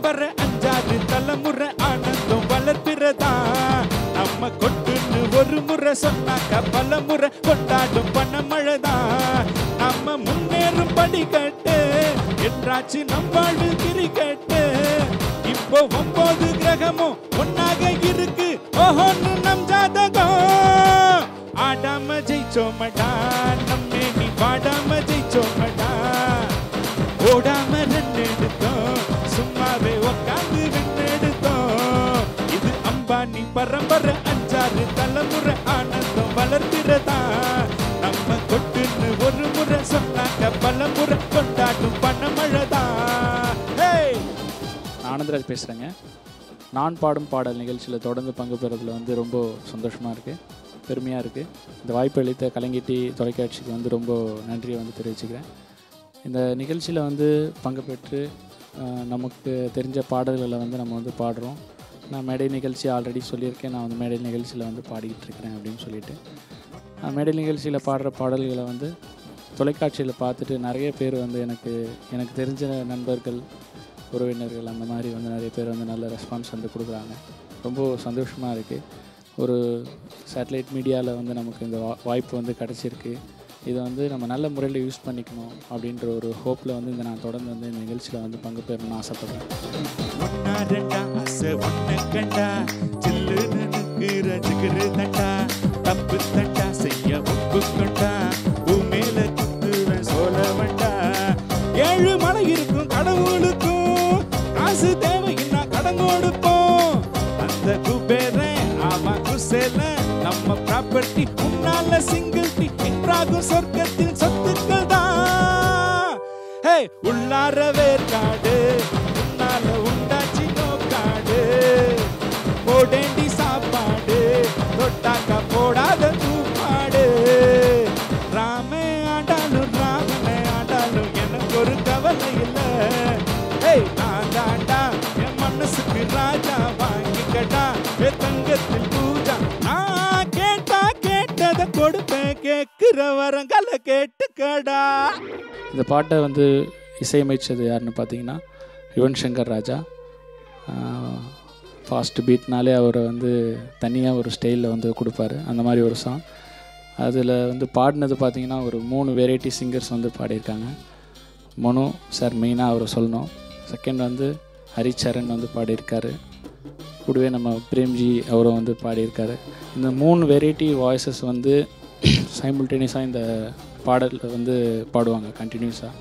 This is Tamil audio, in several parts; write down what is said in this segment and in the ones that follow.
பரம்பரை அஞ்சாறு தலைமுறை ஆனந்தம் வளர்ப்பிறதா நம்ம கொட்டுன்னு ஒரு முறை சொன்னாக்க பல முறை கொண்டாடும் பணமழைதான் நம்ம முன்னேறும் படிக்கட்டு என்றாச்சு நம் வாழ்வு கிரிக்கெட்டு இப்போ 9 கிரகமும் ஒன்னாக இருக்கு ஓஹோன்னு நம் ஜாதகம் ஆடாம ஜெயிச்சோமடா நம்மே நீ பாடாம ஜெயிச்சோமடா ஓடாம ரன் எடுத்தோம் சும்மாவே உக்காந்து வின் எடுத்தோம் இது அம்பானி பரம்பரை அஞ்சாறு தலைமுறை ஆனந்தம் வளர்க்கிறதா நம்ம கொட்டுன்னு ஒரு முறை சொன்னாக்க பல முறை கொண்டாடும் பணமழைதான். ஆனந்தராஜ் பேசுகிறேங்க. நான் பாடும் பாடல் நிகழ்ச்சியில் தொடர்ந்து பங்கு பெறதில் வந்து ரொம்ப சந்தோஷமாக இருக்குது, பெருமையாக இருக்குது. இந்த வாய்ப்பு அளித்த கலைஞட்டி தொலைக்காட்சிக்கு வந்து ரொம்ப நன்றியை வந்து தெரிவிச்சுக்கிறேன். இந்த நிகழ்ச்சியில் வந்து பங்கு பெற்று நமக்கு தெரிஞ்ச பாடல்களை வந்து நம்ம வந்து பாடுறோம். நான் மேடை நிகழ்ச்சி ஆல்ரெடி சொல்லியிருக்கேன், நான் வந்து மேடை நிகழ்ச்சியில் வந்து பாடிக்கிட்டு இருக்கிறேன் அப்படின்னு சொல்லிட்டு. மேடை நிகழ்ச்சியில் பாடுற பாடல்களை வந்து தொலைக்காட்சியில் பார்த்துட்டு நிறைய பேர் வந்து எனக்கு தெரிஞ்ச நண்பர்கள், உறவினர்கள் அந்த மாதிரி வந்து நிறைய பேர் வந்து நல்ல ரெஸ்பான்ஸ் வந்து கொடுக்குறாங்க. ரொம்ப சந்தோஷமாக இருக்குது. ஒரு சேட்டலைட் மீடியாவில் வந்து நமக்கு இந்த வாய்ப்பு வந்து கிடச்சிருக்கு. இதை வந்து நம்ம நல்ல முறையில் யூஸ் பண்ணிக்கணும் அப்படின்ற ஒரு ஹோப்பில் வந்து நான் தொடர்ந்து வந்து இந்த நிகழ்ச்சியில் வந்து பங்கு பெறணும்னு ஆசைப்படுறேன். ஏழு மலை இருக்கும் கடவுளுக்கும் காசு தேவைன்னா கடன் கொடுப்போம். அந்த குபேரன் ஆமா குசேல நம்ம ப்ராப்பர்ட்டி முன்னால சிங்கிள் டி என்றாகும் சொர்க்கத்தின் சொத்துக்கள் தான். ஹே உள்ளார வேர்காடு முன்னால உண்டாச்சி நோக்காடு போடேண்டி சாப்பாடு தொட்டாக்கா போடாத தூப்பாடு. ராமே ஆண்டாலும் ராமனே ஆண்டாலும் எனக்கு ஒரு கவலை இல்லை. ஏய் நான் தாண்டா என் மனசுக்கு ராஜா வாங்கிக்கடா தங்கத்தில் பூஜா. நான் கேட்டதை கொடுப்பேன் கேட்கிற வரங்களை கேட்டுக்கடா. இந்த பாட்டை வந்து இசையமைச்சது யாருன்னு பார்த்தீங்கன்னா யுவன் சங்கர் ராஜா. ஃபாஸ்ட் பீட்னாலே அவரை வந்து தனியாக ஒரு ஸ்டைலில் வந்து கொடுப்பாரு, அந்த மாதிரி ஒரு சாங். அதில் வந்து பாடினது பார்த்திங்கன்னா ஒரு 3 வெரைட்டி சிங்கர்ஸ் வந்து பாடியிருக்காங்க. மனோ சார் மெயினாக அவரை சொல்லணும். செகண்ட் வந்து ஹரிச்சரண் வந்து பாடியிருக்காரு. கூடவே நம்ம பிரேம்ஜி அவரும் வந்து பாடியிருக்காரு. இந்த 3 வெரைட்டி வாய்ஸஸ் வந்து சைமல்டேனியஸாக இந்த பாடலில் வந்து பாடுவாங்க கண்டினியூஸாக.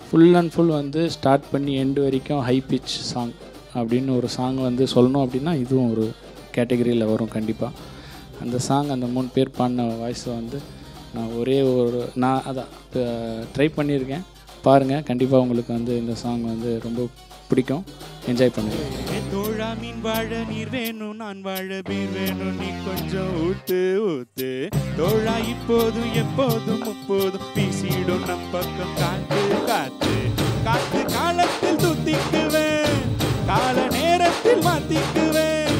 ஃபுல் அண்ட் ஃபுல் வந்து ஸ்டார்ட் பண்ணி எண்டு வரைக்கும் ஹை பிச் சாங் அப்படின்னு ஒரு சாங் வந்து சொல்லணும் அப்படின்னா இதுவும் ஒரு கேட்டகரியில் வரும் கண்டிப்பாக. அந்த சாங் அந்த 3 பேர் பாடின வாய்ஸை வந்து நான் அதான் ட்ரை பண்ணியிருக்கேன். பாருங்கள், கண்டிப்பாக உங்களுக்கு வந்து இந்த சாங் வந்து ரொம்ப பிடிக்கும், என்ஜாய் பண்ணுவேன். தோழா மீன் வாழ நீர் வேணும், நான் வாழ பீர் வேணும், நீ கொஞ்சம் ஊத்து ஊத்து. தோழா இப்போதும் எப்போதும் முப்போதும் வீசிடும் நம் பக்கம் காத்து காத்து காத்து. காலத்தில் துத்திக்குவேன், கால நேரத்தில் மாத்திக்குவேன்.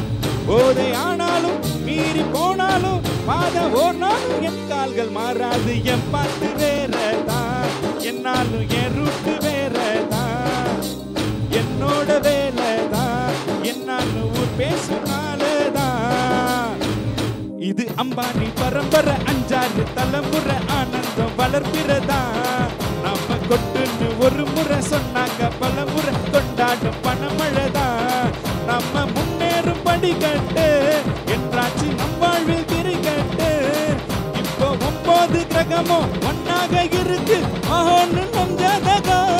போதை ஆனாலும் மீறி போனாலும் பாதம் ஓடினாலும் என் கால்கள் மாறாது. என் பாட்டு வேறதான், என்னாலும் என் ரூட்டு வேறதான். என்னோட வேலைதான், என்னாலும் ஊர் பேசுனாலதான். இது அம்பானி பரம்பரை அஞ்சாறு தலைமுறை ஆனந்தம் வளர்க்கிறதா. நம்ம கொட்டுன்னு ஒரு முறை சொன்னாங்க பல முறை கொண்டாடும் பணமழைதான். நம்ம முன்னேறும் படிக்கட்டு என்றாச்சு நம் வாழ்வில் கிரிக்கெட்டு. இப்போ 9 கிரகமும் ஒன்னாக இருக்கு ஆஹோன்னு நம் ஜாதகம்.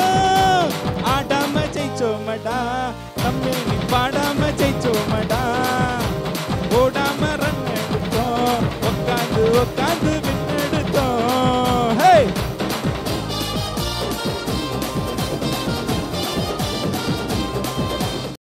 ஆடாம ஜெயிச்சோமடா நம்மே நீ பாடாம ஜெயிச்சோமடா. ஓடாம ரன் எடுத்தோம் உட்காந்து